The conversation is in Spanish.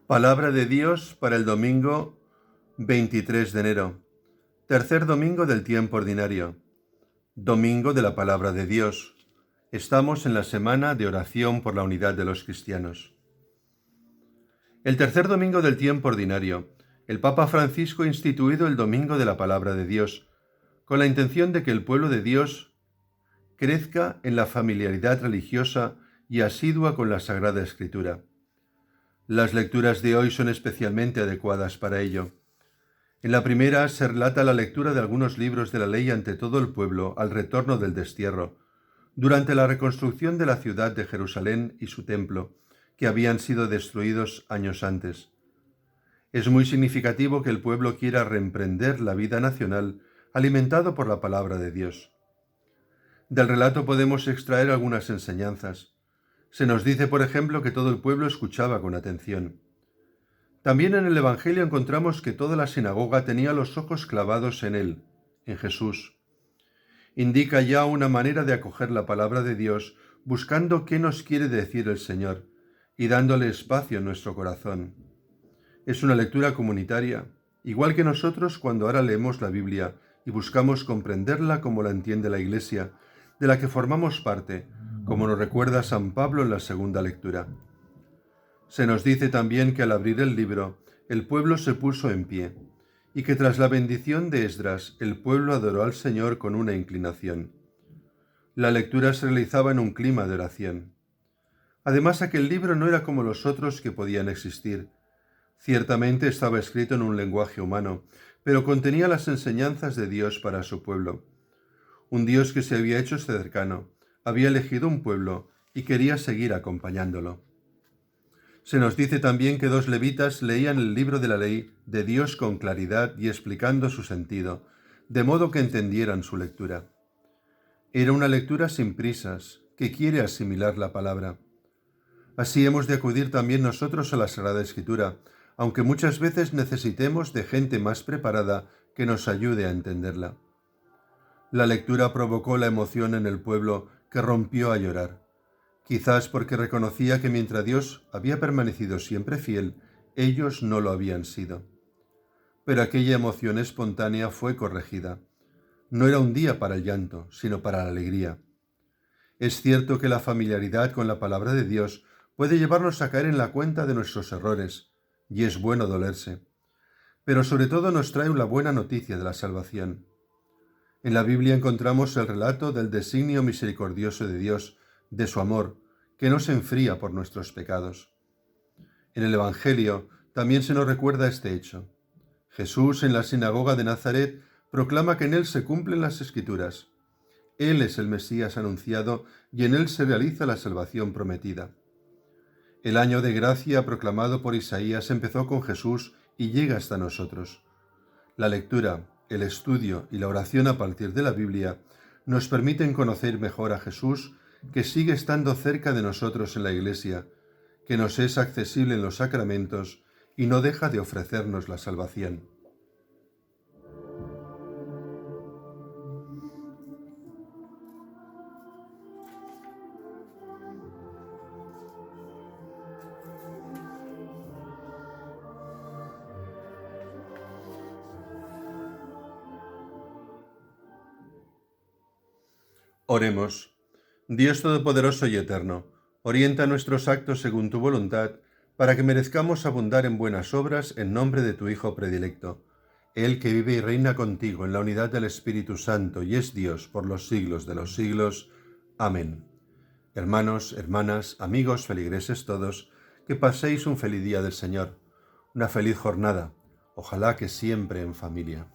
Palabra de Dios para el domingo 23 de enero, tercer domingo del tiempo ordinario, domingo de la Palabra de Dios. Estamos en la semana de oración por la unidad de los cristianos. El tercer domingo del tiempo ordinario, el Papa Francisco ha instituido el domingo de la Palabra de Dios, con la intención de que el pueblo de Dios crezca en la familiaridad religiosa y asidua con la Sagrada Escritura. Las lecturas de hoy son especialmente adecuadas para ello. En la primera se relata la lectura de algunos libros de la ley ante todo el pueblo al retorno del destierro, durante la reconstrucción de la ciudad de Jerusalén y su templo, que habían sido destruidos años antes. Es muy significativo que el pueblo quiera reemprender la vida nacional alimentado por la palabra de Dios. Del relato podemos extraer algunas enseñanzas. Se nos dice, por ejemplo, que todo el pueblo escuchaba con atención. También en el Evangelio encontramos que toda la sinagoga tenía los ojos clavados en él, en Jesús. Indica ya una manera de acoger la palabra de Dios, buscando qué nos quiere decir el Señor y dándole espacio en nuestro corazón. Es una lectura comunitaria, igual que nosotros cuando ahora leemos la Biblia y buscamos comprenderla como la entiende la Iglesia, de la que formamos parte, como nos recuerda San Pablo en la segunda lectura. Se nos dice también que al abrir el libro, el pueblo se puso en pie, y que tras la bendición de Esdras, el pueblo adoró al Señor con una inclinación. La lectura se realizaba en un clima de oración. Además, aquel libro no era como los otros que podían existir. Ciertamente estaba escrito en un lenguaje humano, pero contenía las enseñanzas de Dios para su pueblo. Un Dios que se había hecho cercano, había elegido un pueblo y quería seguir acompañándolo. Se nos dice también que dos levitas leían el libro de la ley de Dios con claridad y explicando su sentido, de modo que entendieran su lectura. Era una lectura sin prisas, que quiere asimilar la palabra. Así hemos de acudir también nosotros a la Sagrada Escritura, aunque muchas veces necesitemos de gente más preparada que nos ayude a entenderla. La lectura provocó la emoción en el pueblo, que rompió a llorar, quizás porque reconocía que mientras Dios había permanecido siempre fiel, ellos no lo habían sido. Pero aquella emoción espontánea fue corregida. No era un día para el llanto, sino para la alegría. Es cierto que la familiaridad con la palabra de Dios puede llevarnos a caer en la cuenta de nuestros errores, y es bueno dolerse. Pero sobre todo nos trae una buena noticia de la salvación. En la Biblia encontramos el relato del designio misericordioso de Dios, de su amor, que no se enfría por nuestros pecados. En el Evangelio también se nos recuerda este hecho. Jesús en la sinagoga de Nazaret proclama que en él se cumplen las Escrituras. Él es el Mesías anunciado y en él se realiza la salvación prometida. El año de gracia proclamado por Isaías empezó con Jesús y llega hasta nosotros. La lectura, el estudio y la oración a partir de la Biblia nos permiten conocer mejor a Jesús, que sigue estando cerca de nosotros en la Iglesia, que nos es accesible en los sacramentos y no deja de ofrecernos la salvación. Oremos. Dios Todopoderoso y Eterno, orienta nuestros actos según tu voluntad, para que merezcamos abundar en buenas obras en nombre de tu Hijo predilecto, Él que vive y reina contigo en la unidad del Espíritu Santo y es Dios por los siglos de los siglos. Amén. Hermanos, hermanas, amigos, feligreses todos, que paséis un feliz día del Señor, una feliz jornada, ojalá que siempre en familia.